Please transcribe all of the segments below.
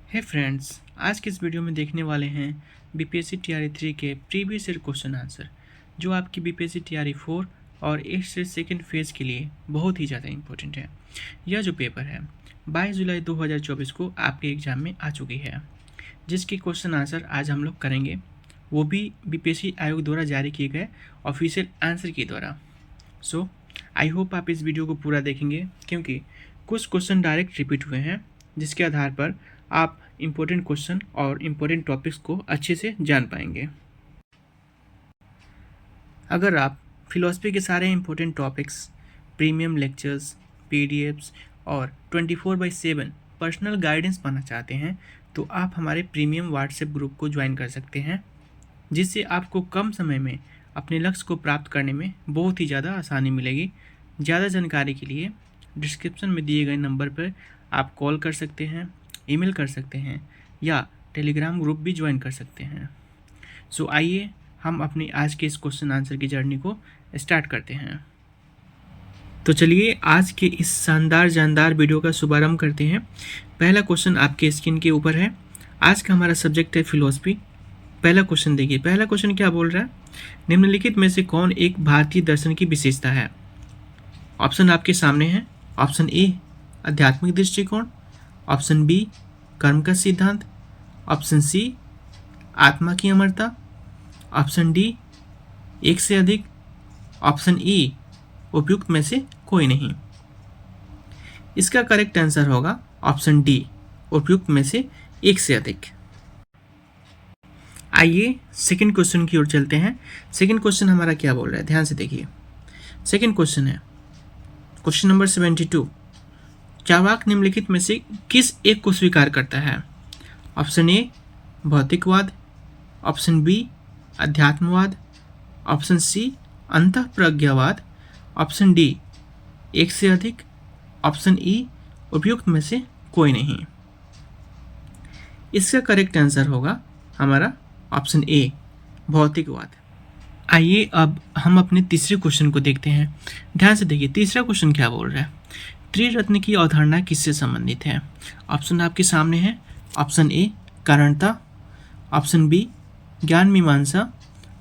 हे friends, आज के इस वीडियो में देखने वाले हैं बीपीएससी टीआरई 3 के प्रीवियस ईयर क्वेश्चन आंसर, जो आपकी बीपीएससी टीआरई 4 और 8 से सेकेंड फेज़ के लिए बहुत ही ज़्यादा इंपॉर्टेंट है। यह जो पेपर है 22 जुलाई 2024 को आपके एग्ज़ाम में आ चुकी है, जिसके क्वेश्चन आंसर आज हम लोग करेंगे, वो भी बीपीएससी आयोग द्वारा जारी किए गए ऑफिशियल आंसर के द्वारा। सो आई होप आप इस वीडियो को पूरा देखेंगे, क्योंकि कुछ क्वेश्चन डायरेक्ट रिपीट हुए हैं, जिसके आधार पर आप इम्पोर्टेंट क्वेश्चन और इम्पोर्टेंट टॉपिक्स को अच्छे से जान पाएंगे। अगर आप फिलॉसफी के सारे important topics, premium lectures, PDFs और 24/7 पर्सनल गाइडेंस पाना चाहते हैं, तो आप हमारे प्रीमियम व्हाट्सएप ग्रुप को ज्वाइन कर सकते हैं, जिससे आपको कम समय में अपने लक्ष्य को प्राप्त करने में बहुत ही ज़्यादा आसानी मिलेगी। ज़्यादा जानकारी के लिए डिस्क्रिप्शन में दिए गए नंबर पर आप कॉल कर सकते हैं, ईमेल कर सकते हैं या टेलीग्राम ग्रुप भी ज्वाइन कर सकते हैं। सो आइए हम अपनी आज के इस क्वेश्चन आंसर की जर्नी को स्टार्ट करते हैं। तो चलिए आज के इस शानदार जानदार वीडियो का शुभारंभ करते हैं। पहला क्वेश्चन आपके स्क्रीन के ऊपर है। आज का हमारा सब्जेक्ट है फिलॉसफी। पहला क्वेश्चन देखिए, पहला क्वेश्चन क्या बोल रहा है, निम्नलिखित में से कौन एक भारतीय दर्शन की विशेषता है। ऑप्शन आपके सामने है। ऑप्शन ए आध्यात्मिक दृष्टिकोण, ऑप्शन बी कर्म का सिद्धांत, ऑप्शन सी आत्मा की अमरता, ऑप्शन डी एक से अधिक, ऑप्शन ई उपयुक्त में से कोई नहीं। इसका करेक्ट आंसर होगा ऑप्शन डी, उपयुक्त में से एक से अधिक। आइए सेकंड क्वेश्चन की ओर चलते हैं। सेकंड क्वेश्चन हमारा क्या बोल रहा है, ध्यान से देखिए। सेकंड क्वेश्चन है क्वेश्चन नंबर 72। चार्वाक निम्नलिखित में से किस एक को स्वीकार करता है। ऑप्शन ए भौतिकवाद, ऑप्शन बी अध्यात्मवाद, ऑप्शन सी अंतःप्रज्ञावाद, ऑप्शन डी एक से अधिक, ऑप्शन ई उपयुक्त में से कोई नहीं। इसका करेक्ट आंसर होगा हमारा ऑप्शन ए भौतिकवाद। आइए अब हम अपने तीसरे क्वेश्चन को देखते हैं। ध्यान से देखिए, तीसरा क्वेश्चन क्या बोल रहा है, त्रिरत्न की अवधारणा किससे संबंधित है। ऑप्शन आपके सामने है। ऑप्शन ए कारणता, ऑप्शन बी ज्ञान मीमांसा,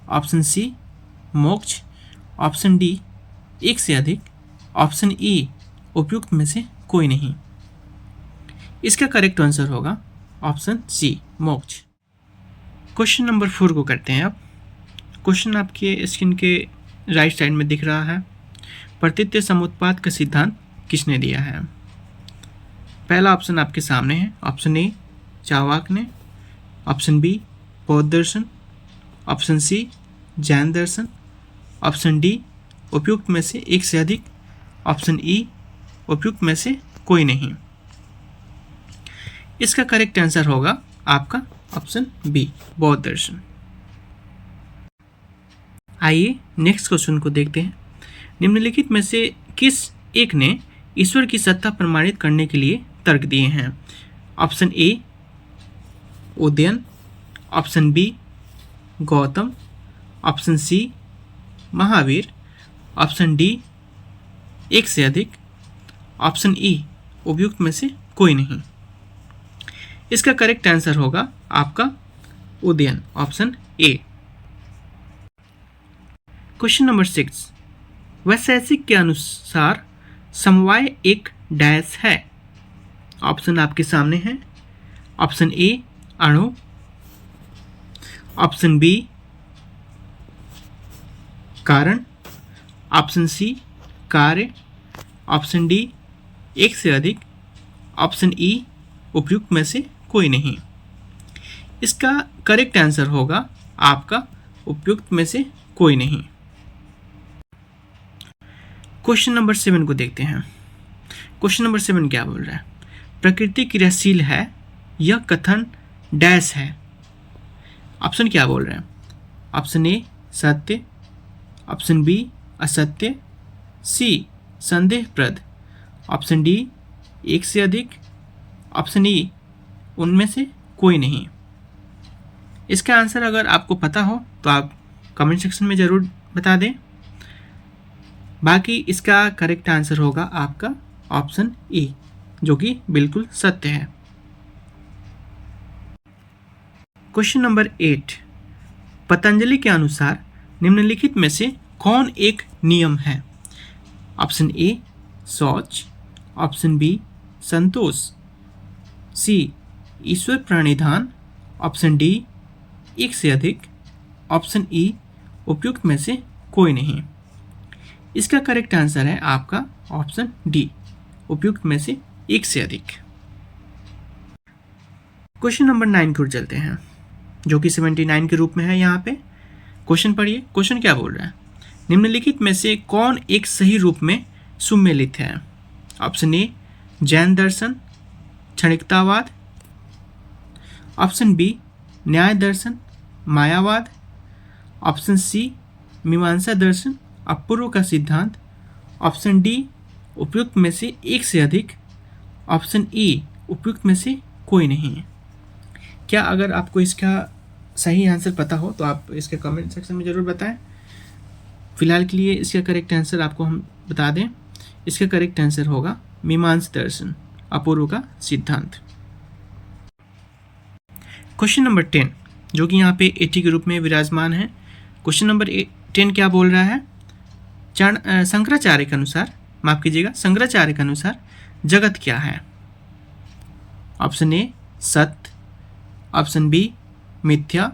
ऑप्शन सी मोक्ष, ऑप्शन डी एक से अधिक, ऑप्शन ई उपयुक्त में से कोई नहीं। इसका करेक्ट आंसर होगा ऑप्शन सी मोक्ष। क्वेश्चन नंबर 4 को करते हैं अब। क्वेश्चन आपके स्क्रीन के राइट साइड में दिख रहा है। प्रतीत्य समुत्पाद का सिद्धांत किसने दिया है। पहला ऑप्शन आपके सामने है। ऑप्शन ए चार्वाक ने, ऑप्शन बी बौद्ध दर्शन, ऑप्शन सी जैन दर्शन, ऑप्शन डी उपयुक्त में से एक से अधिक, ऑप्शन ई उपयुक्त में से कोई नहीं। इसका करेक्ट आंसर होगा आपका ऑप्शन बी बौद्ध दर्शन। आइए नेक्स्ट क्वेश्चन को देखते हैं। निम्नलिखित में से किस एक ने ईश्वर की सत्ता प्रमाणित करने के लिए तर्क दिए हैं। Option A Udayan, option B Gautam, option C Mahavir, option D एक से अधिक, ऑप्शन ई उपयुक्त में से कोई नहीं। इसका करेक्ट आंसर होगा आपका Udayan, option A. Question number 6। वैशेषिक के अनुसार समवाय एक डैश है। ऑप्शन आपके सामने है। ऑप्शन ए अणु, ऑप्शन बी कारण, ऑप्शन सी कार्य, ऑप्शन डी एक से अधिक, ऑप्शन ई उपयुक्त में से कोई नहीं। इसका करेक्ट आंसर होगा आपका उपयुक्त में से कोई नहीं। क्वेश्चन नंबर 7 को देखते हैं। क्वेश्चन नंबर 7 क्या बोल रहा है, प्रकृति क्रियाशील है, यह कथन डैश है। ऑप्शन क्या बोल रहे हैं। ऑप्शन ए सत्य, ऑप्शन बी असत्य, सी संदेहप्रद, ऑप्शन डी एक से अधिक, ऑप्शन ई उनमें से कोई नहीं। इसका आंसर अगर आपको पता हो तो आप कमेंट सेक्शन में ज़रूर बता दें। बाकी इसका करेक्ट आंसर होगा आपका ऑप्शन ई, जो कि बिल्कुल सत्य है। क्वेश्चन नंबर 8, पतंजलि के अनुसार निम्नलिखित में से कौन एक नियम है? ऑप्शन ए शौच, ऑप्शन बी संतोष, सी ईश्वर प्रणिधान, ऑप्शन डी एक से अधिक, ऑप्शन ई उपयुक्त में से कोई नहीं। इसका करेक्ट आंसर है आपका ऑप्शन डी, उपयुक्त में से एक से अधिक। क्वेश्चन नंबर 9 की ओर चलते हैं, जो कि 79 के रूप में है। यहाँ पे क्वेश्चन पढ़िए। क्वेश्चन क्या बोल रहा है? निम्नलिखित में से कौन एक सही रूप में सुमेलित है? ऑप्शन ए जैन दर्शन क्षणिकतावाद, ऑप्शन बी न्याय दर्शन मायावाद, ऑप्शन सी मीमांसा दर्शन अपूर्व का सिद्धांत, ऑप्शन डी उपयुक्त में से एक से अधिक, ऑप्शन ई उपयुक्त में से कोई नहीं है। क्या अगर आपको इसका सही आंसर पता हो तो आप इसके कमेंट सेक्शन में ज़रूर बताएं। फिलहाल के लिए इसका करेक्ट आंसर आपको हम बता दें, इसका करेक्ट आंसर होगा मीमांसा दर्शन अपूर्व का सिद्धांत। क्वेश्चन नंबर 10, जो कि यहाँ पे 80 के रूप में विराजमान है। क्वेश्चन नंबर 10 क्या बोल रहा है? शंकराचार्य के अनुसार, माफ कीजिएगा, शंकराचार्य के अनुसार जगत क्या है? ऑप्शन ए सत्य, ऑप्शन बी मिथ्या,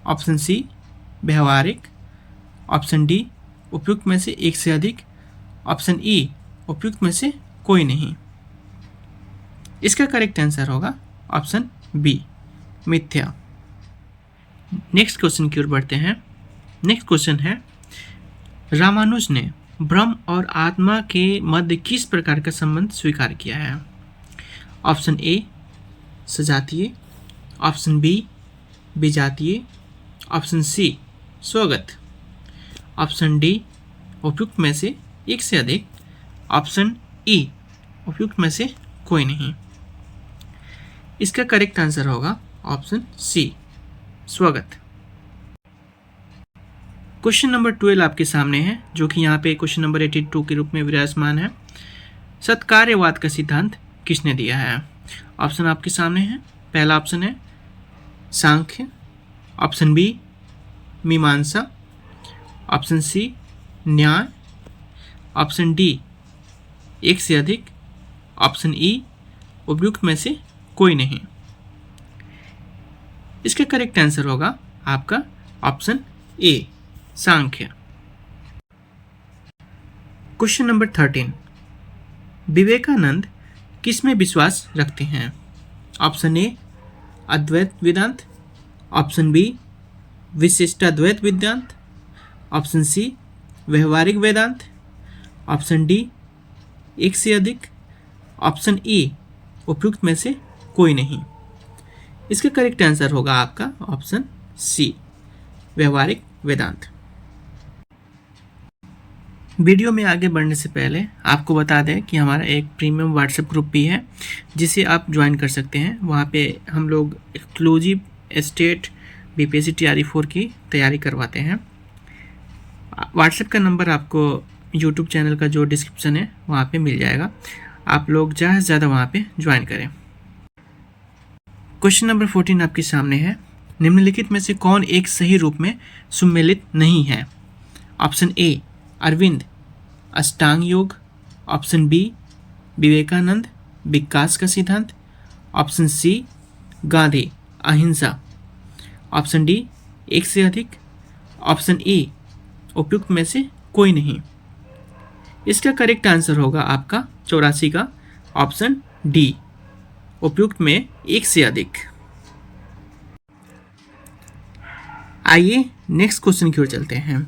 ऑप्शन सी व्यवहारिक, ऑप्शन डी उपयुक्त में से एक से अधिक, ऑप्शन ई उपयुक्त में से कोई नहीं। इसका करेक्ट आंसर होगा ऑप्शन बी मिथ्या। नेक्स्ट क्वेश्चन की ओर बढ़ते हैं। नेक्स्ट क्वेश्चन है, रामानुज ने ब्रह्म और आत्मा के मध्य किस प्रकार का संबंध स्वीकार किया है? ऑप्शन ए सजातीय, ऑप्शन बी विजातीय, ऑप्शन सी स्वगत, ऑप्शन डी उपयुक्त में से एक से अधिक, ऑप्शन ई उपयुक्त में से कोई नहीं। इसका करेक्ट आंसर होगा ऑप्शन सी स्वगत। क्वेश्चन नंबर 12 आपके सामने है, जो कि यहाँ पे क्वेश्चन नंबर 82 के रूप में विराजमान है। सत्कार्यवाद का सिद्धांत किसने दिया है? ऑप्शन आपके सामने है। पहला ऑप्शन है सांख्य, ऑप्शन बी मीमांसा, ऑप्शन सी न्याय, ऑप्शन डी एक से अधिक, ऑप्शन ई उपयुक्त में से कोई नहीं। इसका करेक्ट आंसर होगा आपका option A Sankhya. Question number 13, Vivekananda किस में विश्वास रखते हैं? Option A Advaita Vedanta, option B Vishishtadvaita Vedanta, option C व्यवहारिक वेदांत, ऑप्शन डी एक से अधिक, ऑप्शन ई उपयुक्त में से कोई नहीं। इसका करेक्ट आंसर होगा आपका ऑप्शन सी व्यवहारिक वेदांत। वीडियो में आगे बढ़ने से पहले आपको बता दें कि हमारा एक प्रीमियम व्हाट्सएप ग्रुप भी है, जिसे आप ज्वाइन कर सकते हैं। वहाँ पे हम लोग एक्सक्लूसिव स्टेट बीपीएससी TRE4 की तैयारी करवाते हैं। व्हाट्सएप का नंबर आपको यूट्यूब चैनल का जो डिस्क्रिप्शन है वहाँ पे मिल जाएगा। आप लोग ज़्यादा से ज़्यादा वहाँ पे ज्वाइन करें। क्वेश्चन नंबर 14 आपके सामने है, निम्नलिखित में से कौन एक सही रूप में सुमेलित नहीं है? ऑप्शन ए अरविंद अष्टांग योग, ऑप्शन बी विवेकानंद विकास का सिद्धांत, ऑप्शन सी गांधी अहिंसा, ऑप्शन डी एक से अधिक, ऑप्शन ई उपयुक्त में से कोई नहीं। इसका करेक्ट आंसर होगा आपका 84 का ऑप्शन डी उपयुक्त में एक से अधिक। आइए नेक्स्ट क्वेश्चन की ओर चलते हैं।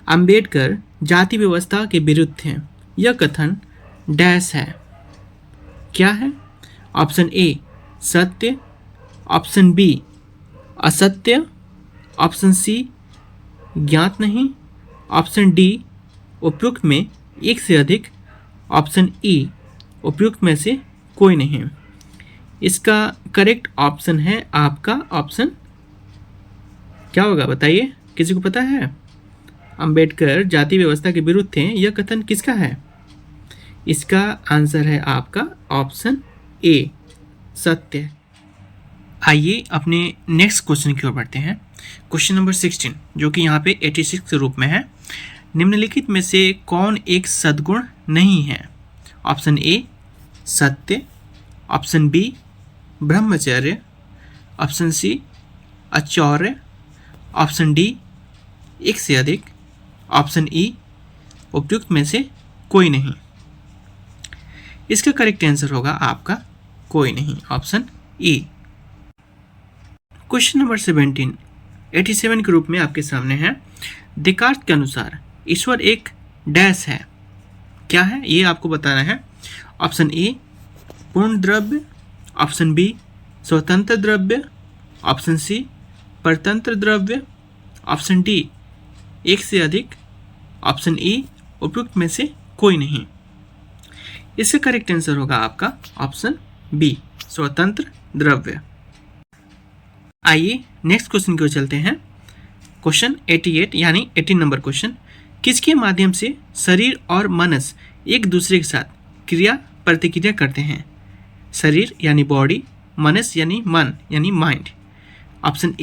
अंबेडकर जाति व्यवस्था के विरुद्ध थे, यह कथन डैश है, क्या है? ऑप्शन ए सत्य, ऑप्शन बी असत्य, ऑप्शन सी ज्ञात नहीं, ऑप्शन डी उपयुक्त में एक से अधिक, ऑप्शन ई उपयुक्त में से कोई नहीं। इसका करेक्ट ऑप्शन है आपका ऑप्शन क्या होगा बताइए, किसी को पता है? अंबेडकर जाति व्यवस्था के विरुद्ध थे, यह कथन किसका है? इसका आंसर है आपका ऑप्शन ए सत्य। आइए अपने नेक्स्ट क्वेश्चन की ओर बढ़ते हैं। क्वेश्चन नंबर 16 जो कि यहाँ पे 86 के रूप में है। निम्नलिखित में से कौन एक सद्गुण नहीं है? ऑप्शन ए सत्य, ऑप्शन बी ब्रह्मचर्य, ऑप्शन सी अचौर्य, ऑप्शन डी एक से अधिक, ऑप्शन ई उपयुक्त में से कोई नहीं। इसका करेक्ट आंसर होगा आपका कोई नहीं, ऑप्शन ई। क्वेश्चन नंबर 17 87 के रूप में आपके सामने है। देकार्त के अनुसार ईश्वर एक डैश है, क्या है ये आपको बताना है। ऑप्शन ए पूर्ण द्रव्य, ऑप्शन बी स्वतंत्र द्रव्य, ऑप्शन सी परतंत्र द्रव्य, ऑप्शन डी एक से अधिक, ऑप्शन ई उपयुक्त में से कोई नहीं। इसका करेक्ट आंसर होगा आपका ऑप्शन बी स्वतंत्र द्रव्य। आइए नेक्स्ट क्वेश्चन की ओर चलते हैं। क्वेश्चन 88 यानी 18 नंबर क्वेश्चन। किसके माध्यम से शरीर और मनस एक दूसरे के साथ क्रिया प्रतिक्रिया करते हैं? शरीर यानी बॉडी, मनस यानी मन यानी माइंड। ऑप्शन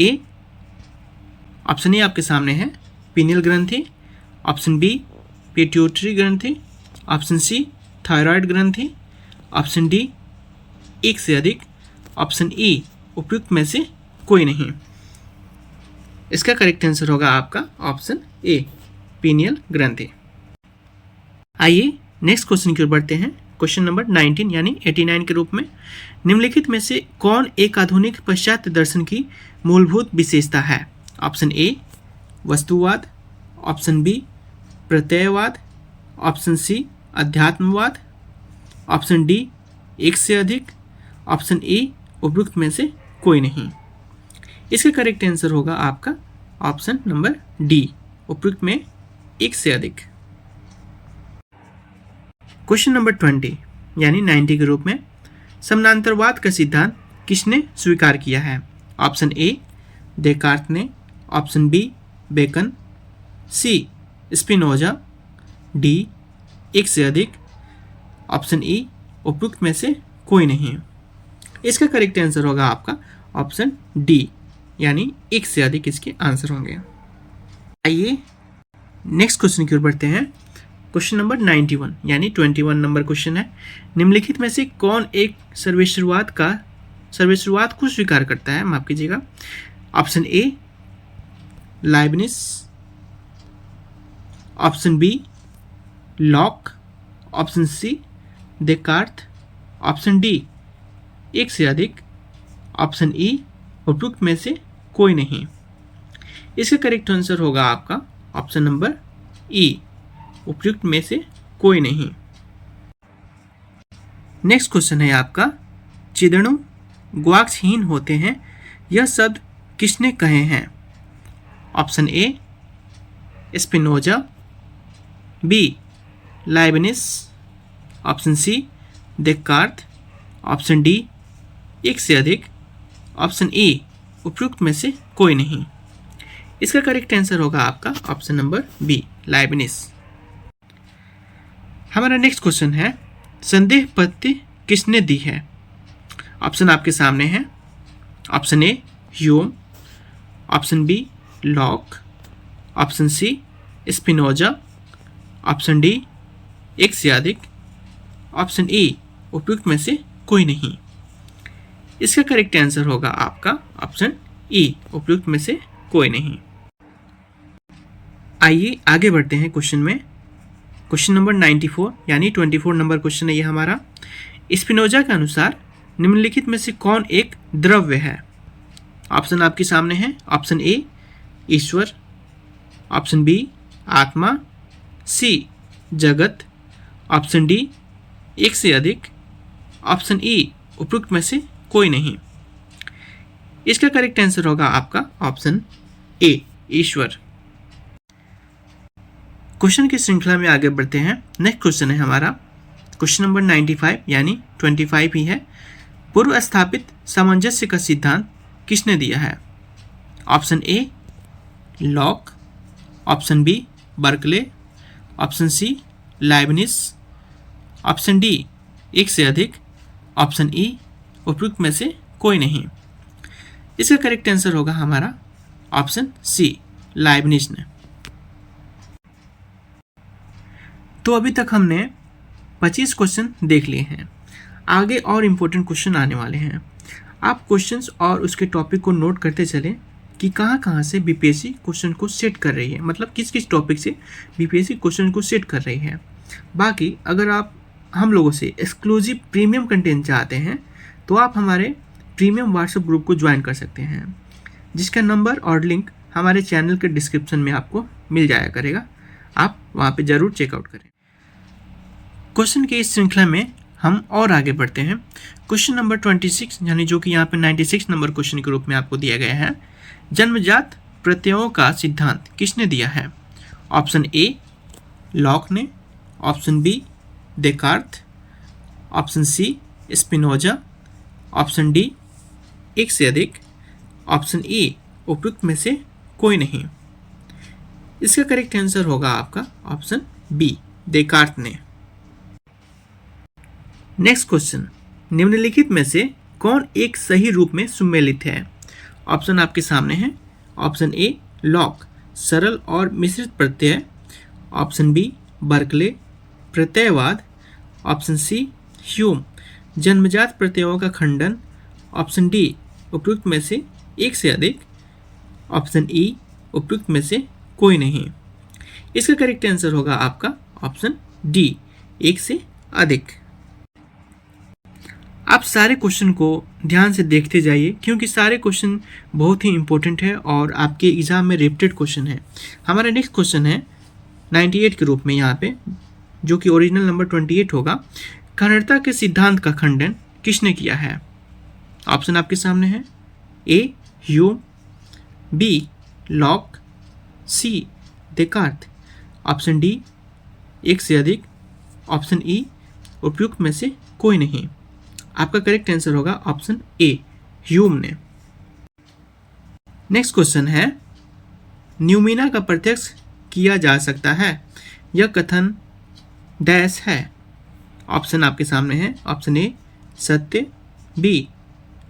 ए आपके सामने है पीनियल ग्रंथि, ऑप्शन बी पिट्यूटरी ग्रंथि, ऑप्शन सी थायराइड ग्रंथि, ऑप्शन डी एक से अधिक, ऑप्शन ई उपयुक्त में से कोई नहीं। इसका करेक्ट आंसर होगा आपका ऑप्शन ए पीनियल ग्रंथि। आइए नेक्स्ट क्वेश्चन की ओर बढ़ते हैं। क्वेश्चन नंबर 19 यानी 89 के रूप में। निम्नलिखित में से कौन एक आधुनिक पाश्चात्य दर्शन की मूलभूत विशेषता है? ऑप्शन ए वस्तुवाद, ऑप्शन बी प्रत्ययवाद, ऑप्शन सी अध्यात्मवाद, ऑप्शन डी एक से अधिक, ऑप्शन ई उपयुक्त में से कोई नहीं। इसका करेक्ट आंसर होगा आपका ऑप्शन नंबर डी उपयुक्त में एक से अधिक। क्वेश्चन नंबर 20 यानी 90 के रूप में। समानांतरवाद का सिद्धांत किसने स्वीकार किया है? ऑप्शन ए देकार्त ने, ऑप्शन बी बेकन, सी स्पिनोजा, डी एक से अधिक, ऑप्शन ई उपयुक्त में से कोई नहीं। इसका करेक्ट आंसर होगा आपका ऑप्शन डी यानी एक से अधिक इसके आंसर होंगे। आइए नेक्स्ट क्वेश्चन की ओर बढ़ते हैं। क्वेश्चन नंबर 91 यानी 21 नंबर क्वेश्चन है। निम्नलिखित में से कौन एक सर्वेश्वरवाद को स्वीकार करता है? माफ कीजिएगा। Option A Leibniz, option B Locke, option C Descartes, option D एक से अधिक, ऑप्शन ई उपयुक्त में से कोई नहीं। इसका करेक्ट आंसर होगा आपका ऑप्शन नंबर ई उपयुक्त में से कोई नहीं। नेक्स्ट क्वेश्चन है आपका चिदणु ग्वाक्षहीन होते हैं, यह शब्द किसने कहे हैं? Option A Spinoza, B Leibniz, option C Descartes, option D एक से अधिक, ऑप्शन ए उपयुक्त में से कोई नहीं। इसका करेक्ट आंसर होगा आपका ऑप्शन नंबर बी लाइबनिस। हमारा नेक्स्ट क्वेश्चन है संदेह पत्ति किसने दी है? ऑप्शन आपके सामने है। Option A Hume, option B Locke, option C Spinoza, option D एक से अधिक, ऑप्शन ई उपयुक्त में से कोई नहीं। इसका करेक्ट आंसर होगा आपका ऑप्शन ई उपयुक्त में से कोई नहीं। आइए आगे बढ़ते हैं क्वेश्चन में। क्वेश्चन नंबर 94 यानी 24 नंबर क्वेश्चन है ये हमारा। स्पिनोजा के अनुसार निम्नलिखित में से कौन एक द्रव्य है? ऑप्शन आपके सामने है। ऑप्शन ए ईश्वर, ऑप्शन बी आत्मा, सी जगत, ऑप्शन डी एक से अधिक, ऑप्शन ई उपयुक्त में से कोई नहीं। इसका करेक्ट आंसर होगा आपका ऑप्शन ए ईश्वर। क्वेश्चन की श्रृंखला में आगे बढ़ते हैं। नेक्स्ट क्वेश्चन है हमारा क्वेश्चन नंबर 95 यानी 25 ही है। पूर्व स्थापित सामंजस्य का सिद्धांत किसने दिया है? Option A Locke, option B Berkeley, option C Leibniz, option D एक से अधिक, ऑप्शन ई उपयुक्त में से कोई नहीं। इसका करेक्ट आंसर होगा हमारा ऑप्शन सी, लाइबनिज ने। तो अभी तक हमने 25 क्वेश्चन देख लिए हैं। आगे और इम्पोर्टेंट क्वेश्चन आने वाले हैं। आप क्वेश्चंस और उसके टॉपिक को नोट करते चलें कि कहाँ कहाँ से बीपीएससी क्वेश्चन को सेट कर रही है, मतलब किस किस टॉपिक से बीपीएससी क्वेश्चन को सेट कर रही है। बाकी अगर आप हम लोगों से एक्सक्लूसिव प्रीमियम कंटेंट चाहते हैं तो आप हमारे प्रीमियम व्हाट्सएप ग्रुप को ज्वाइन कर सकते हैं, जिसका नंबर और लिंक हमारे चैनल के डिस्क्रिप्शन में आपको मिल जाया करेगा। आप वहाँ पे ज़रूर चेकआउट करें। क्वेश्चन की इस श्रृंखला में हम और आगे बढ़ते हैं। क्वेश्चन नंबर 26 यानी जो कि यहाँ पे 96 नंबर क्वेश्चन के रूप में आपको दिया गया है। जन्मजात प्रत्ययों का सिद्धांत किसने दिया है? ऑप्शन ए लॉक ने, option B Descartes, option C Spinoza, option D एक से अधिक, ऑप्शन ए उपयुक्त में से कोई नहीं। इसका करेक्ट आंसर होगा आपका ऑप्शन बी, डेकार्त ने। नेक्स्ट क्वेश्चन, निम्नलिखित में से कौन एक सही रूप में सुमेलित है? ऑप्शन आपके सामने है। ऑप्शन ए लॉक सरल और मिश्रित प्रत्यय, ऑप्शन बी बर्कले प्रत्ययवाद, ऑप्शन सी ह्यूम जन्मजात प्रत्ययों का खंडन, ऑप्शन डी उपयुक्त में से एक से अधिक, ऑप्शन ई उपयुक्त में से कोई नहीं। इसका करेक्ट आंसर होगा आपका ऑप्शन डी, एक से अधिक। आप सारे क्वेश्चन को ध्यान से देखते जाइए क्योंकि सारे क्वेश्चन बहुत ही इंपॉर्टेंट है और आपके एग्जाम में रिपीटेड क्वेश्चन है। हमारा नेक्स्ट क्वेश्चन है 98 के रूप में यहाँ पे, जो कि ओरिजिनल नंबर 28 होगा। खंडता के सिद्धांत का खंडन किसने किया है? ऑप्शन आपके सामने है। ए ह्यूम, बी लॉक, सी डेकार्त, ऑप्शन डी एक से अधिक, ऑप्शन ई उपयुक्त में से कोई नहीं। आपका करेक्ट आंसर होगा ऑप्शन ए, ह्यूम ने। नेक्स्ट क्वेश्चन है, न्यूमिना का प्रत्यक्ष किया जा सकता है, यह कथन डैश है। ऑप्शन आपके सामने है। ऑप्शन ए सत्य, बी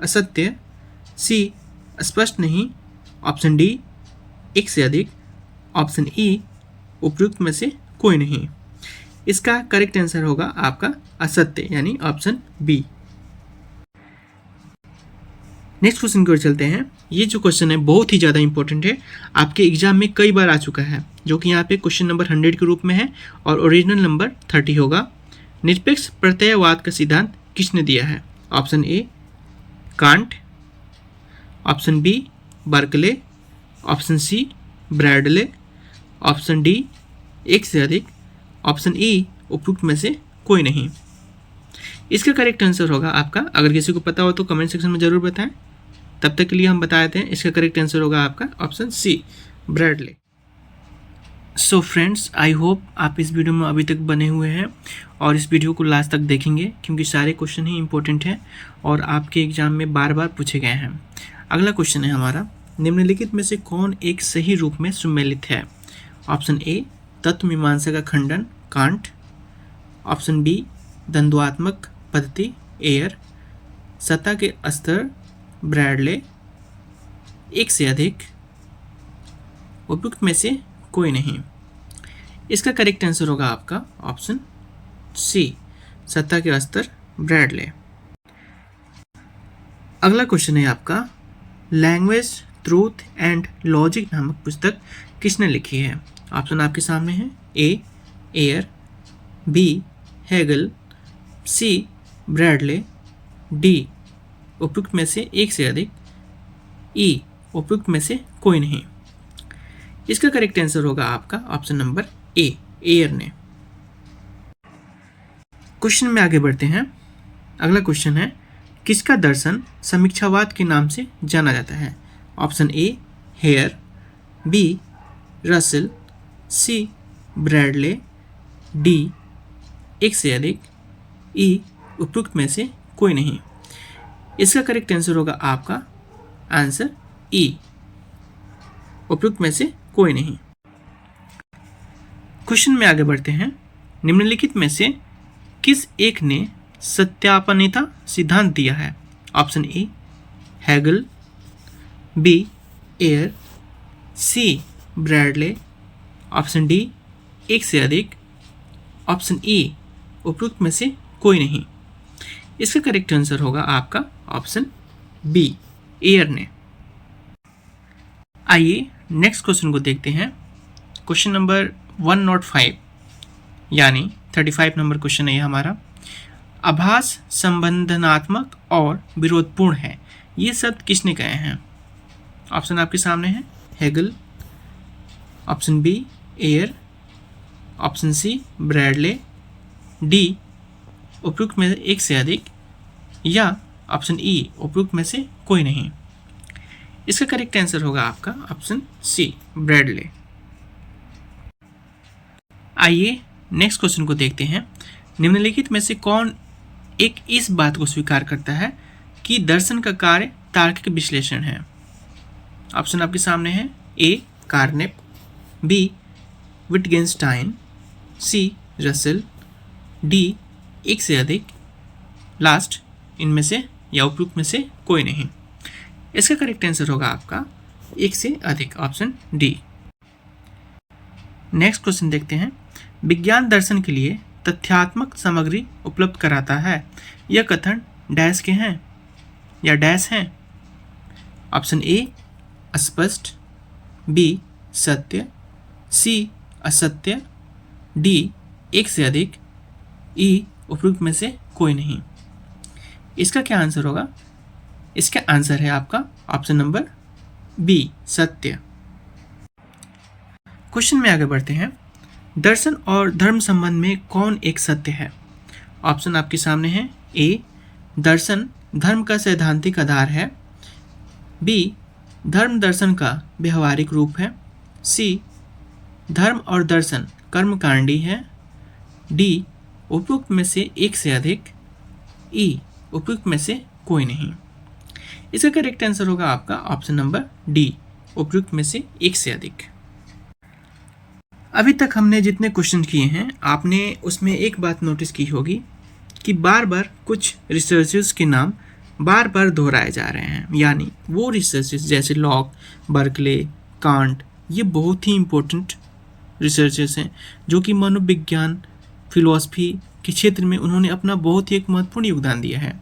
असत्य, सी स्पष्ट नहीं, ऑप्शन डी एक से अधिक, ऑप्शन ई उपयुक्त में से कोई नहीं। इसका करेक्ट आंसर होगा आपका असत्य यानी ऑप्शन बी। नेक्स्ट क्वेश्चन की ओर चलते हैं। ये जो क्वेश्चन है बहुत ही ज़्यादा इंपॉर्टेंट है, आपके एग्जाम में कई बार आ चुका है, जो कि यहाँ पे क्वेश्चन नंबर 100 के रूप में है और ओरिजिनल नंबर 30 होगा। निरपेक्ष प्रत्ययवाद का सिद्धांत किसने दिया है? Option A Kant, option B Berkeley, option C Bradley, option D एक से अधिक, ऑप्शन ई उपयुक्त में से कोई नहीं। इसका करेक्ट आंसर होगा आपका, अगर किसी को पता हो तो कमेंट सेक्शन में ज़रूर बताएं। तब तक के लिए हम बता देते हैं, इसका करेक्ट आंसर होगा आपका option C Bradley. So friends, I hope आप इस वीडियो में अभी तक बने हुए हैं और इस वीडियो को लास्ट तक देखेंगे क्योंकि सारे क्वेश्चन ही इंपॉर्टेंट हैं और आपके एग्जाम में बार बार पूछे गए हैं। अगला क्वेश्चन है हमारा, निम्नलिखित में से कौन एक सही रूप में सुमेलित है? ऑप्शन ए तत्व मीमांसा का खंडन कांट, ऑप्शन बी द्वंद्वात्मक पद्धति एयर, सत्ता के स्तर ब्रैडले, एक से अधिक, उपयुक्त में से कोई नहीं। इसका करेक्ट आंसर होगा आपका ऑप्शन सी सत्ता के स्तर ब्रैडले। अगला क्वेश्चन है आपका, लैंग्वेज ट्रूथ एंड लॉजिक नामक पुस्तक किसने लिखी है? ऑप्शन आपके सामने है। ए एयर, बी हेगल, सी ब्रैडले, डी उपयुक्त में से एक से अधिक, ई उपयुक्त में से कोई नहीं। इसका करेक्ट आंसर होगा आपका ऑप्शन नंबर ए एयर ने। क्वेश्चन में आगे बढ़ते हैं। अगला क्वेश्चन है, किसका दर्शन समीक्षावाद के नाम से जाना जाता है? Option A Hare, B Russell, C Bradley, D एक से अधिक, ई उपयुक्त में से कोई नहीं। इसका करेक्ट आंसर होगा आपका आंसर ई, उपयुक्त में से कोई नहीं। क्वेश्चन में आगे बढ़ते हैं। निम्नलिखित में से किस एक ने सत्यापनता सिद्धांत दिया है? Option A Hegel, B Ayer, C Bradley, option D एक से अधिक, ऑप्शन ई उपरोक्त में से कोई नहीं। इसका करेक्ट आंसर होगा आपका ऑप्शन बी एयर ने। आइए नेक्स्ट क्वेश्चन को देखते हैं। क्वेश्चन नंबर 105 यानी 35 नंबर क्वेश्चन है ये हमारा। आभास संबंधनात्मक और विरोधपूर्ण है, ये शब्द किसने कहे हैं? ऑप्शन आपके सामने है, Hegel, option B Ayer, option C Bradley, D उपयुक्त में एक से अधिक, या ऑप्शन ई उपयुक्त में से कोई नहीं। इसका करेक्ट आंसर होगा आपका ऑप्शन सी ब्रैडले। आइए नेक्स्ट क्वेश्चन को देखते हैं। निम्नलिखित में से कौन एक इस बात को स्वीकार करता है कि दर्शन का कार्य तार्किक विश्लेषण है? ऑप्शन आपके सामने है, ए कार्नेप, बी विटगेंस्टाइन, सी रसेल, डी एक से अधिक, लास्ट इनमें से या उपयुक्त में से कोई नहीं। इसका करेक्ट आंसर होगा आपका एक से अधिक, ऑप्शन डी। नेक्स्ट क्वेश्चन देखते हैं। विज्ञान दर्शन के लिए तथ्यात्मक सामग्री उपलब्ध कराता है, यह कथन डैश के हैं या डैश हैं? ऑप्शन ए अस्पष्ट, बी सत्य, सी असत्य, डी एक से अधिक, ई उपयुक्त में से कोई नहीं। इसका क्या आंसर होगा? इसका आंसर है आपका ऑप्शन नंबर बी सत्य। क्वेश्चन में आगे बढ़ते हैं। दर्शन और धर्म संबंध में कौन एक सत्य है? ऑप्शन आपके सामने है, ए दर्शन धर्म का सैद्धांतिक आधार है, बी धर्म दर्शन का व्यवहारिक रूप है, सी धर्म और दर्शन कर्मकांडी है, डी उपयुक्त में से एक से अधिक, ई उपयुक्त में से कोई नहीं। इसका करेक्ट आंसर होगा आपका ऑप्शन नंबर डी उपयुक्त में से एक से अधिक। अभी तक हमने जितने क्वेश्चन किए हैं आपने उसमें एक बात नोटिस की होगी कि बार बार कुछ रिसर्चर्स के नाम बार बार दोहराए जा रहे हैं, यानी वो रिसर्चर्स जैसे लॉक, बर्कले, कांट, ये बहुत ही इम्पोर्टेंट रिसर्चर्स हैं जो कि मनोविज्ञान फिलॉसफी के क्षेत्र में उन्होंने अपना बहुत ही एक महत्वपूर्ण योगदान दिया है।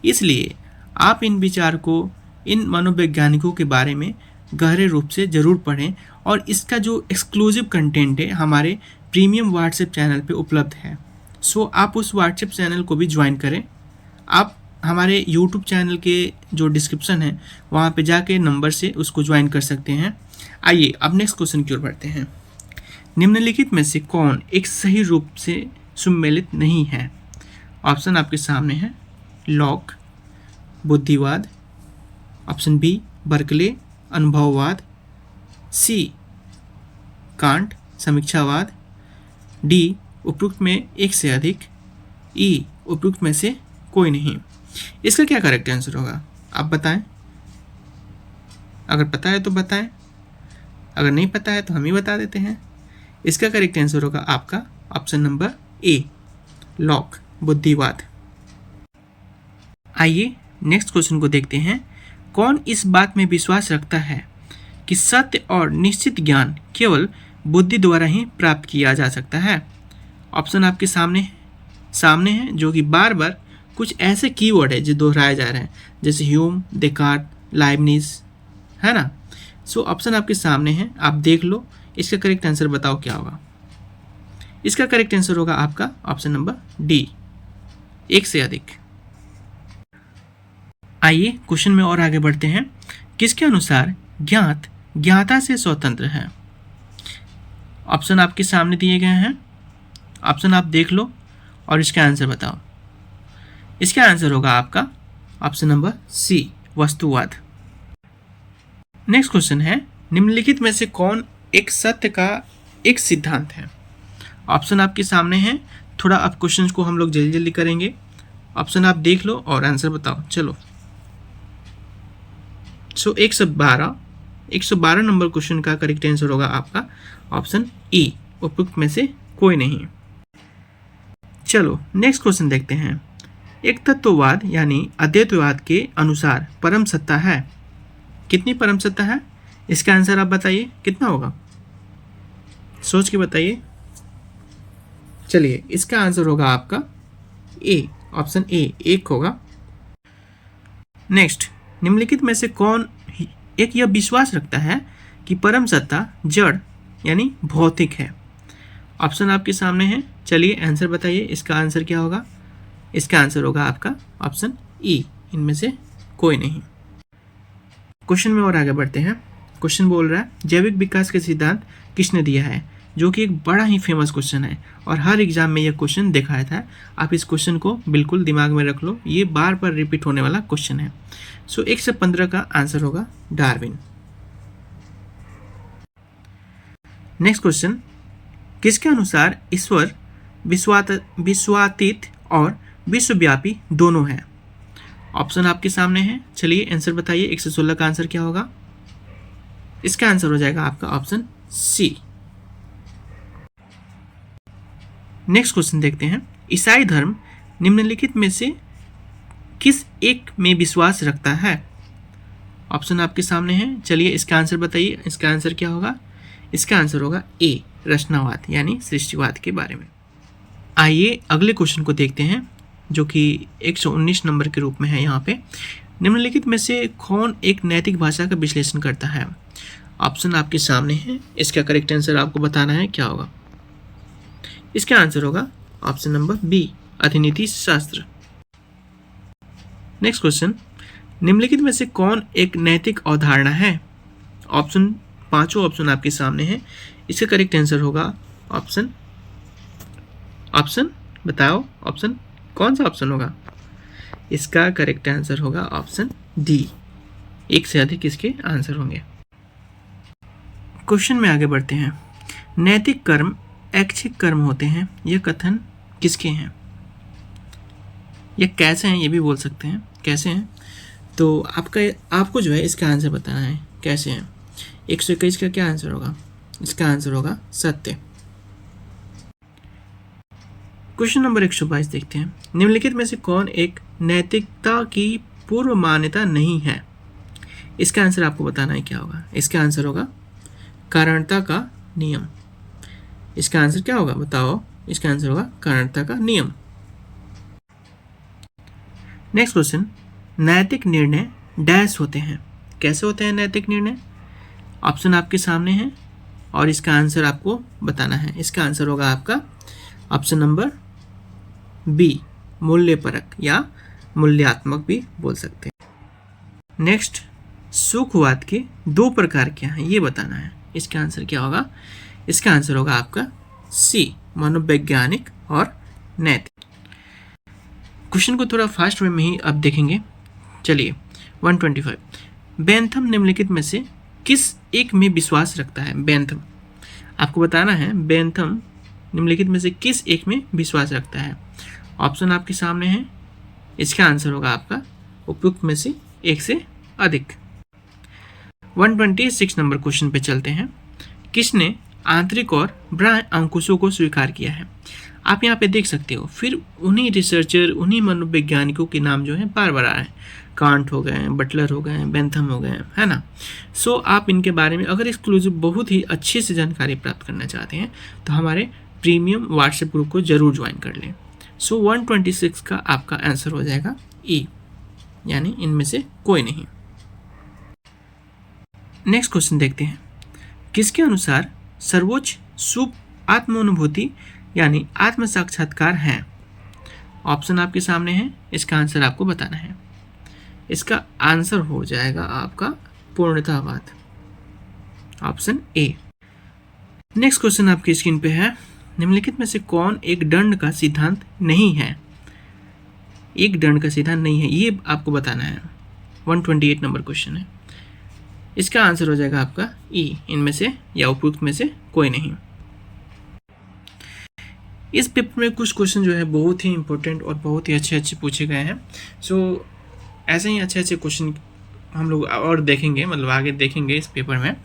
इसलिए आप इन विचार को, इन मनोवैज्ञानिकों के बारे में गहरे रूप से ज़रूर पढ़ें और इसका जो एक्सक्लूसिव कंटेंट है हमारे प्रीमियम व्हाट्सएप चैनल पे उपलब्ध है। सो आप उस व्हाट्सएप चैनल को भी ज्वाइन करें। आप हमारे यूट्यूब चैनल के जो डिस्क्रिप्शन है वहाँ पे जाके नंबर से उसको ज्वाइन कर सकते हैं। आइए अब नेक्स्ट क्वेश्चन की ओर बढ़ते हैं। निम्नलिखित में से कौन एक सही रूप से सम्मिलित नहीं है? ऑप्शन आपके सामने है, लॉक बुद्धिवाद, ऑप्शन बी बर्कले अनुभववाद, सी कांट समीक्षावाद, डी उपयुक्त में एक से अधिक, ई उपयुक्त में से कोई नहीं। इसका क्या करेक्ट आंसर होगा आप बताएं। अगर पता है तो बताएं, अगर नहीं पता है तो हम ही बता देते हैं। इसका करेक्ट आंसर होगा आपका ऑप्शन नंबर ए लॉक बुद्धिवाद। आइए नेक्स्ट क्वेश्चन को देखते हैं। कौन इस बात में विश्वास रखता है कि सत्य और निश्चित ज्ञान केवल बुद्धि द्वारा ही प्राप्त किया जा सकता है? ऑप्शन आपके सामने है जो कि बार बार कुछ ऐसे कीवर्ड है जो दोहराए जा रहे हैं, जैसे ह्यूम, डेकार्ट, लाइबनिज, है ना। सो ऑप्शन आपके सामने है, आप देख लो। इसका करेक्ट आंसर बताओ क्या होगा। इसका करेक्ट आंसर होगा आपका ऑप्शन नंबर डी एक से अधिक। आइए क्वेश्चन में और आगे बढ़ते हैं। किसके अनुसार ज्ञात ज्ञाता से स्वतंत्र है? ऑप्शन आपके सामने दिए गए हैं, ऑप्शन आप देख लो और इसका आंसर बताओ। इसका आंसर होगा आपका ऑप्शन नंबर सी वस्तुवाद। नेक्स्ट क्वेश्चन है, निम्नलिखित में से कौन एक सत्य का एक सिद्धांत है? ऑप्शन आपके सामने है, थोड़ा आप क्वेश्चंस को हम लोग जल्दी जल्दी करेंगे। ऑप्शन आप देख लो और आंसर बताओ। चलो 112 नंबर क्वेश्चन का करेक्ट आंसर होगा आपका ऑप्शन ई उपयुक्त में से कोई नहीं। चलो नेक्स्ट क्वेश्चन देखते हैं। एक तत्ववाद यानी अद्वैतवाद के अनुसार परम सत्ता है। कितनी परम सत्ता है? इसका आंसर आप बताइए कितना होगा, सोच के बताइए। चलिए, इसका आंसर होगा आपका ए, ऑप्शन ए, एक होगा। नेक्स्ट, निम्नलिखित में से कौन एक यह विश्वास रखता है कि परम सत्ता जड़ यानी भौतिक है? ऑप्शन आपके सामने है, चलिए आंसर बताइए। इसका आंसर क्या होगा? इसका आंसर होगा आपका ऑप्शन ई, इनमें से कोई नहीं। क्वेश्चन में और आगे बढ़ते हैं। क्वेश्चन बोल रहा है जैविक विकास का सिद्धांत किसने दिया है, जो कि एक बड़ा ही फेमस क्वेश्चन है और हर एग्जाम में यह क्वेश्चन दिखाया था। आप इस क्वेश्चन को बिल्कुल दिमाग में रख लो, ये बार बार रिपीट होने वाला क्वेश्चन है। सो 1 से 15 का आंसर होगा डार्विन। नेक्स्ट क्वेश्चन, किसके अनुसार ईश्वर विश्वातीत और विश्वव्यापी दोनों है? ऑप्शन आपके सामने है, चलिए आंसर बताइए। 116 का आंसर क्या होगा? इसका आंसर हो जाएगा आपका ऑप्शन सी। नेक्स्ट क्वेश्चन देखते हैं, ईसाई धर्म निम्नलिखित में से किस एक में विश्वास रखता है? ऑप्शन आपके सामने है, चलिए इसका आंसर बताइए। इसका आंसर क्या होगा? इसका आंसर होगा ए, रचनावाद यानी सृष्टिवाद के बारे में। आइए अगले क्वेश्चन को देखते हैं, जो कि 119 नंबर के रूप में है यहाँ पे। निम्नलिखित में से कौन एक नैतिक भाषा का विश्लेषण करता है? ऑप्शन आपके सामने है, इसका करेक्ट आंसर आपको बताना है क्या होगा। इसका आंसर होगा ऑप्शन नंबर बी, अतिनीति शास्त्र। नेक्स्ट क्वेश्चन, निम्नलिखित में से कौन एक नैतिक अवधारणा है? ऑप्शन, पांचों ऑप्शन आपके सामने है, इसका करेक्ट आंसर होगा ऑप्शन बताओ, ऑप्शन कौन सा ऑप्शन होगा? इसका करेक्ट आंसर होगा ऑप्शन डी, एक से अधिक इसके आंसर होंगे। क्वेश्चन में आगे बढ़ते हैं। नैतिक कर्म ऐच्छिक कर्म होते हैं, यह कथन किसके हैं? ये कैसे हैं, ये भी बोल सकते हैं कैसे हैं। तो आपको जो है इसका आंसर बताना है कैसे हैं। 121 का क्या आंसर होगा? इसका आंसर होगा सत्य। क्वेश्चन नंबर 122 देखते हैं। निम्नलिखित में से कौन एक नैतिकता की पूर्व मान्यता नहीं है? इसका आंसर आपको बताना है क्या होगा। इसका आंसर होगा कारणता का नियम। इसका आंसर क्या होगा बताओ। इसका आंसर होगा कारणता का नियम। नेक्स्ट क्वेश्चन, नैतिक निर्णय डैश होते हैं, कैसे होते हैं नैतिक निर्णय? ऑप्शन आपके सामने है और इसका आंसर आपको बताना है। इसका आंसर होगा आपका ऑप्शन नंबर बी, मूल्यपरक या मूल्यात्मक भी बोल सकते हैं। नेक्स्ट, सुखवाद के 2 प्रकार क्या हैं ये बताना है। इसका आंसर क्या होगा? इसका आंसर होगा आपका सी, मनोवैज्ञानिक और नैतिक। क्वेश्चन को थोड़ा फास्ट वे में ही अब देखेंगे। चलिए 125, बेंथम निम्नलिखित में से किस एक में विश्वास रखता है? बेंथम आपको बताना है, बेंथम निम्नलिखित में से किस एक में विश्वास रखता है? ऑप्शन आपके सामने है, इसका आंसर होगा आपका उपयुक्त में से एक से अधिक। 126 नंबर क्वेश्चन पे चलते हैं। किसने आंतरिक और बाह्य अंकुशों को स्वीकार किया है? आप यहाँ पे देख सकते हो, फिर उन्हीं रिसर्चर, उन्हीं मनोवैज्ञानिकों के नाम जो हैं बार बार आ रहे हैं। कांट हो गए, बटलर हो गए, बेंथम हो गए, है ना। सो आप इनके बारे में अगर एक्सक्लूसिव बहुत ही अच्छे से जानकारी प्राप्त करना चाहते हैं तो हमारे प्रीमियम व्हाट्सएप ग्रुप को जरूर ज्वाइन कर लें। सो 126 का आपका आंसर हो जाएगा ई, यानी इनमें से कोई नहीं। नेक्स्ट क्वेश्चन देखते हैं। किसके अनुसार सर्वोच्च शुभ आत्मानुभूति यानी आत्म साक्षात्कार है? ऑप्शन आपके सामने है, इसका आंसर आपको बताना है। इसका आंसर हो जाएगा आपका पूर्णतावाद, ऑप्शन ए। नेक्स्ट क्वेश्चन आपकी स्क्रीन पे है। निम्नलिखित में से कौन एक दंड का सिद्धांत नहीं है? एक दंड का सिद्धांत नहीं है, ये आपको बताना है। 128 नंबर क्वेश्चन है। इसका आंसर हो जाएगा आपका ई, इनमें से या उपयुक्त में से कोई नहीं। इस पेपर में कुछ क्वेश्चन जो है बहुत ही इंपॉर्टेंट और बहुत ही अच्छे पूछे गए हैं। सो ऐसे ही अच्छे क्वेश्चन हम लोग और देखेंगे, मतलब आगे देखेंगे इस पेपर में।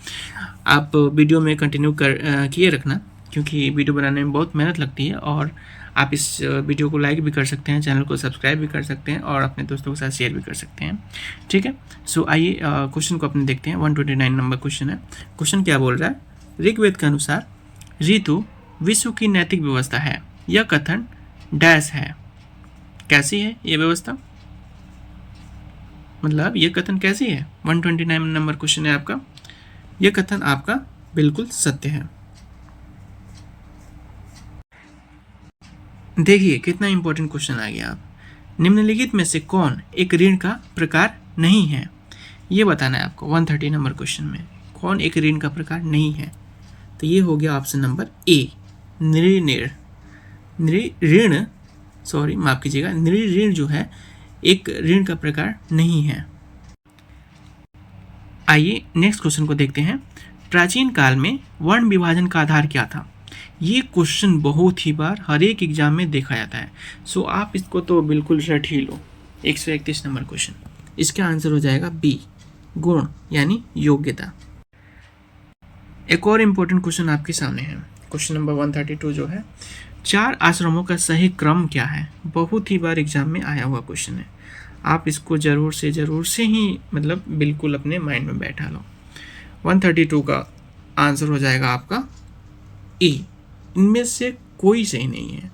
आप वीडियो में कंटिन्यू किए रखना, क्योंकि वीडियो बनाने में बहुत मेहनत लगती है और आप इस वीडियो को लाइक भी कर सकते हैं, चैनल को सब्सक्राइब भी कर सकते हैं और अपने दोस्तों के साथ शेयर भी कर सकते हैं। ठीक है, सो आइए क्वेश्चन को अपने देखते हैं। 129 नंबर क्वेश्चन है। क्वेश्चन क्या बोल रहा है? ऋग्वेद के अनुसार ऋतु विश्व की नैतिक व्यवस्था है। यह कथन डैश है। कैसी है ये व्यवस्था? मतलब ये कथन कैसी है? 129 नंबर क्वेश्चन है आपका। यह कथन आपका बिल्कुल सत्य है। देखिए कितना इंपॉर्टेंट क्वेश्चन आ गया। आप निम्नलिखित में से कौन एक ऋण का प्रकार नहीं है, ये बताना है आपको। 130 नंबर क्वेश्चन में कौन एक ऋण का प्रकार नहीं है, तो ये हो गया ऑप्शन नंबर ए, निर्ऋण। ऋण, सॉरी माफ कीजिएगा, निर्ऋण जो है एक ऋण का प्रकार नहीं है। आइए नेक्स्ट क्वेश्चन को देखते हैं। प्राचीन काल में वर्ण विभाजन का आधार क्या था? ये क्वेश्चन बहुत ही बार हर एक एग्जाम में देखा जाता है, सो आप इसको तो बिल्कुल रट ही लो। 131 नंबर क्वेश्चन, इसका आंसर हो जाएगा बी, गुण यानी योग्यता। एक और इम्पोर्टेंट क्वेश्चन आपके सामने है, क्वेश्चन नंबर 132 जो है, 4 आश्रमों का सही क्रम क्या है? बहुत ही बार एग्जाम में आया हुआ क्वेश्चन है। आप इसको ज़रूर से ही मतलब बिल्कुल अपने माइंड में बैठा लो। 132 का आंसर हो जाएगा आपका ए। इनमें से कोई सही नहीं है।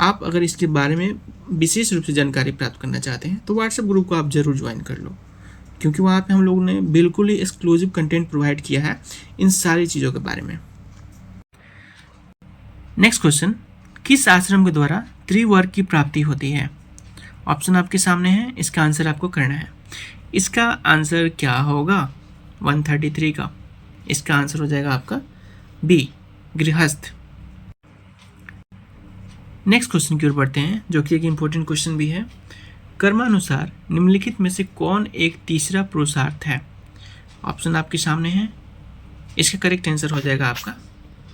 आप अगर इसके बारे में विशेष रूप से जानकारी प्राप्त करना चाहते हैं तो व्हाट्सएप ग्रुप को आप ज़रूर ज्वाइन कर लो, क्योंकि वहाँ पे हम लोगों ने बिल्कुल ही एक्सक्लूसिव कंटेंट प्रोवाइड किया है इन सारी चीज़ों के बारे में। नेक्स्ट क्वेश्चन, किस आश्रम के द्वारा त्रिवर्ग की प्राप्ति होती है? ऑप्शन आपके सामने है, इसका आंसर आपको करना है। इसका आंसर क्या होगा? 133 का इसका आंसर हो जाएगा आपका बी, गृहस्थ। नेक्स्ट क्वेश्चन की ओर बढ़ते हैं, जो कि एक इम्पोर्टेंट क्वेश्चन भी है। कर्मानुसार निम्नलिखित में से कौन एक तीसरा पुरुषार्थ है? ऑप्शन आपके सामने है, इसका करेक्ट आंसर हो जाएगा आपका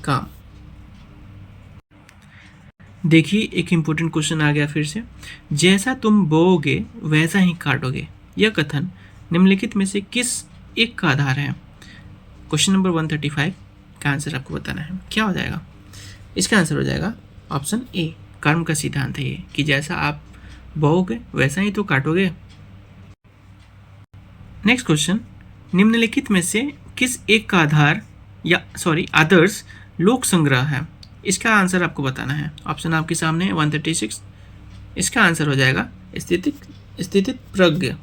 काम। देखिए एक इम्पोर्टेंट क्वेश्चन आ गया फिर से। जैसा तुम बोओगे वैसा ही काटोगे, यह कथन निम्नलिखित में से किस एक का आधार है? क्वेश्चन नंबर 135 का आंसर आपको बताना है। क्या हो जाएगा? इसका आंसर हो जाएगा ऑप्शन ए, कर्म का सिद्धांत है ये, कि जैसा आप बोओगे वैसा ही तो काटोगे। नेक्स्ट क्वेश्चन, निम्नलिखित में से किस एक का आधार या आदर्श लोक संग्रह है? इसका आंसर आपको बताना है। ऑप्शन आपके सामने है 136, इसका आंसर हो जाएगा स्थितित प्रज्ञ।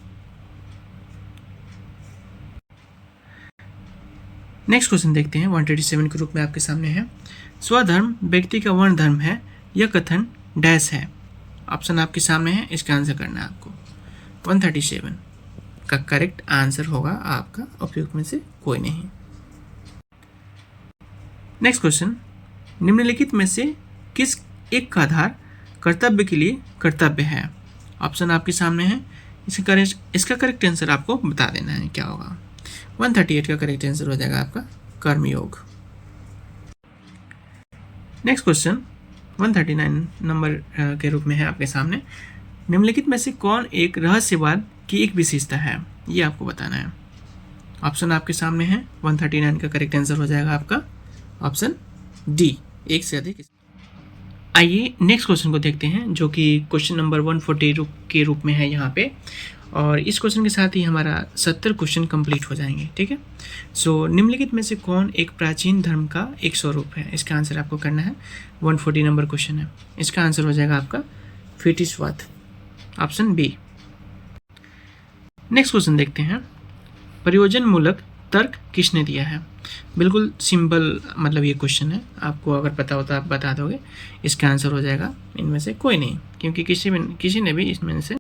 नेक्स्ट क्वेश्चन देखते हैं, 137 के रूप में आपके सामने है। स्वधर्म व्यक्ति का वर्ण धर्म है, यह कथन डैश है। ऑप्शन आपके सामने है, इसका आंसर करना है आपको। 137 का करेक्ट आंसर होगा आपका उपयुक्त में से कोई नहीं। नेक्स्ट क्वेश्चन, निम्नलिखित में से किस एक का आधार कर्तव्य के लिए कर्तव्य है? ऑप्शन आपके सामने है, इसका करेक्ट आंसर आपको बता देना है क्या होगा। 138 का करेक्ट आंसर हो जाएगा आपका कर्मयोग। नेक्स्ट क्वेश्चन 139 नंबर के रूप में है आपके सामने। निम्नलिखित में से कौन एक रहस्यवाद की एक विशेषता है? ये आपको बताना है। ऑप्शन आपके सामने है, 139 का करेक्ट आंसर हो जाएगा आपका ऑप्शन डी, एक से अधिक। आइए नेक्स्ट क्वेश्चन को देखते हैं, जो कि क्वेश्चन नंबर 140 के रूप में है यहाँ पे, और इस क्वेश्चन के साथ ही हमारा 70 क्वेश्चन कंप्लीट हो जाएंगे। ठीक है, सो निम्नलिखित में से कौन एक प्राचीन धर्म का एक स्वरूप है? इसका आंसर आपको करना है। 140 नंबर क्वेश्चन है, इसका आंसर हो जाएगा आपका फेटिशवाद, ऑप्शन बी। नेक्स्ट क्वेश्चन देखते हैं, प्रयोजन मूलक तर्क किसने दिया है? बिल्कुल सिंपल मतलब ये क्वेश्चन है, आपको अगर पता होता आप बता दोगे। इसका आंसर हो जाएगा इनमें से कोई नहीं, क्योंकि किसी ने भी इसमें से।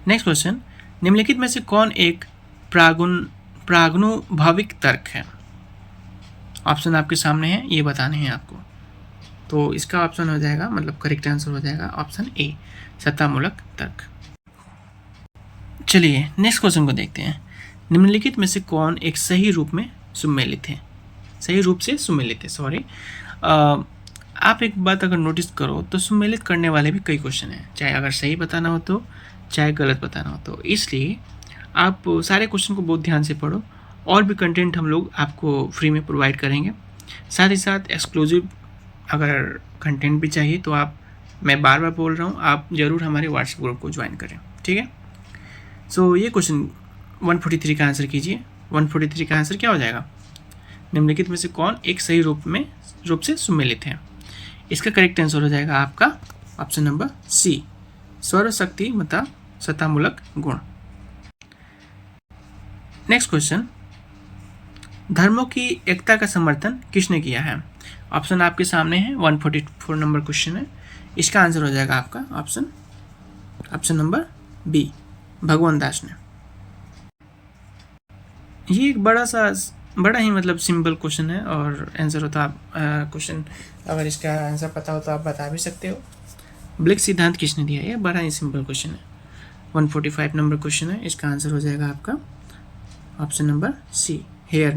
नेक्स्ट क्वेश्चन, निम्नलिखित में से कौन एक प्रागनुभाविक तर्क है? ऑप्शन आपके सामने है, ये बताने हैं आपको। तो इसका ऑप्शन हो जाएगा, मतलब करेक्ट आंसर हो जाएगा ऑप्शन ए, सत्तामूलक तर्क। चलिए नेक्स्ट क्वेश्चन को देखते हैं। निम्नलिखित में से कौन एक सही रूप में सुमेलित है? सही रूप से सुमेलित है, आप एक बात अगर नोटिस करो तो सुमेलित करने वाले भी कई क्वेश्चन हैं, चाहे अगर सही बताना हो तो चाहे गलत बताना हो तो। इसलिए आप सारे क्वेश्चन को बहुत ध्यान से पढ़ो, और भी कंटेंट हम लोग आपको फ्री में प्रोवाइड करेंगे। साथ ही साथ एक्सक्लूसिव अगर कंटेंट भी चाहिए तो आप, मैं बार बार बोल रहा हूँ, आप ज़रूर हमारे व्हाट्सएप ग्रुप को ज्वाइन करें, ठीक है। सो ये क्वेश्चन 143 का आंसर कीजिए। 143 का आंसर क्या हो जाएगा? निम्नलिखित में से कौन एक सही रूप से सुमेलित है? इसका करेक्ट आंसर हो जाएगा आपका ऑप्शन नंबर सी, सर्वशक्ति मता सत्तामूलक गुण। नेक्स्ट क्वेश्चन, धर्मों की एकता का समर्थन किसने किया है? ऑप्शन आपके सामने है, 144 नंबर क्वेश्चन है। इसका आंसर हो जाएगा आपका ऑप्शन नंबर बी, भगवान दास ने। ये एक बड़ा ही मतलब सिंपल क्वेश्चन है और आंसर होता आप क्वेश्चन अगर इसका आंसर पता हो तो आप बता भी सकते हो। ब्लिक सिद्धांत किसने दिया? ये बड़ा ही सिंपल क्वेश्चन है, 145 नंबर क्वेश्चन है। इसका आंसर हो जाएगा आपका ऑप्शन नंबर सी, हेयर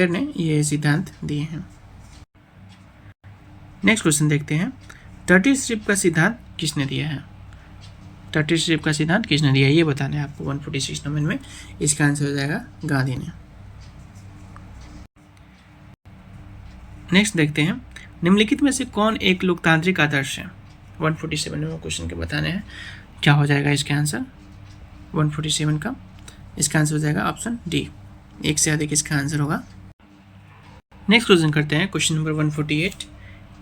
ने ये सिद्धांत दिए हैं। नेक्स्ट क्वेश्चन देखते हैं, टर्टिल स्ट्रिप का सिद्धांत किसने दिया है? टर्टिल स्ट्रिप का सिद्धांत किसने दिया है ये बताना है आपको 146 नंबर में। इसका आंसर हो जाएगा गांधी ने। नेक्स्ट देखते हैं, निम्नलिखित में से कौन एक लोकतांत्रिक आदर्श है? 147 नंबर क्वेश्चन के बताने हैं, क्या हो जाएगा इसका आंसर 147 का? इसका आंसर हो जाएगा ऑप्शन डी, एक से अधिक इसका आंसर होगा। नेक्स्ट क्वेश्चन करते हैं, क्वेश्चन नंबर 148,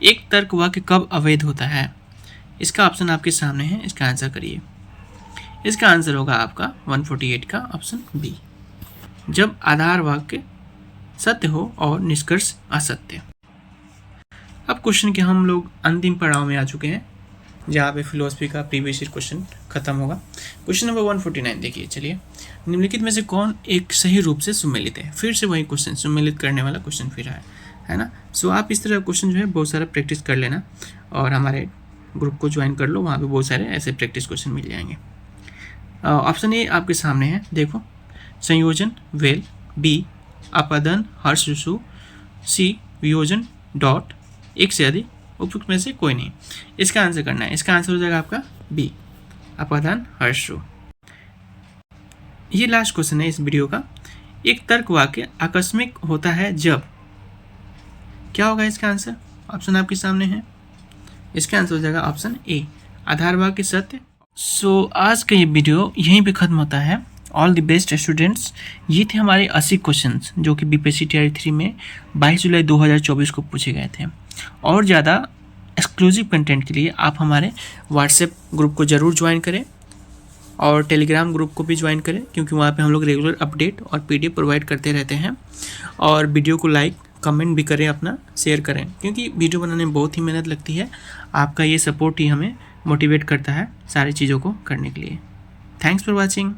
एक तर्क वाक्य कब अवैध होता है? इसका ऑप्शन आपके सामने है, इसका आंसर करिए। इसका आंसर होगा आपका 148 का ऑप्शन बी, जब आधार वाक्य सत्य हो और निष्कर्ष असत्य। अब क्वेश्चन के हम लोग अंतिम पड़ाव में आ चुके हैं, जहाँ पे फिलोसफी का प्रीवियस ईयर क्वेश्चन खत्म होगा। क्वेश्चन नंबर 149 देखिए, चलिए, निम्नलिखित में से कौन एक सही रूप से सुमेलित है? फिर से वही क्वेश्चन, सुमेलित करने वाला क्वेश्चन फिर है ना। सो आप इस तरह क्वेश्चन जो है बहुत सारा प्रैक्टिस कर लेना और हमारे ग्रुप को ज्वाइन कर लो, वहाँ पे बहुत सारे ऐसे प्रैक्टिस क्वेश्चन मिल जाएंगे। ऑप्शन ए आपके सामने है, देखो, संयोजन वेल, बी अपादन हर्ष ऋषु, सी वियोजन डॉट, एक से अधिक, उपयुक्त में से कोई नहीं। इसका आंसर करना है, इसका आंसर हो जाएगा आपका बी, अपादान हर्षु। ये लास्ट क्वेश्चन है इस वीडियो का, एक तर्क वाक्य आकस्मिक होता है जब, क्या होगा इसका आंसर? ऑप्शन आपके सामने है, इसका आंसर हो जाएगा ऑप्शन ए, आधार वाक्य सत्य। सो आज का ये वीडियो यहीं पे खत्म होता है। All the best students. ये थे हमारे 80 क्वेश्चंस जो कि बीपीएससी टीआरई 3 में 22 जुलाई 2024 को पूछे गए थे। और ज़्यादा एक्सक्लूसिव कंटेंट के लिए आप हमारे व्हाट्सएप ग्रुप को ज़रूर ज्वाइन करें और टेलीग्राम ग्रुप को भी ज्वाइन करें, क्योंकि वहाँ पे हम लोग रेगुलर अपडेट और पीडीएफ प्रोवाइड करते रहते हैं। और वीडियो को लाइक कमेंट भी करें, अपना शेयर करें, क्योंकि वीडियो बनाने में बहुत ही मेहनत लगती है। आपका ये सपोर्ट ही हमें मोटिवेट करता है सारी चीज़ों को करने के लिए। Thanks for watching.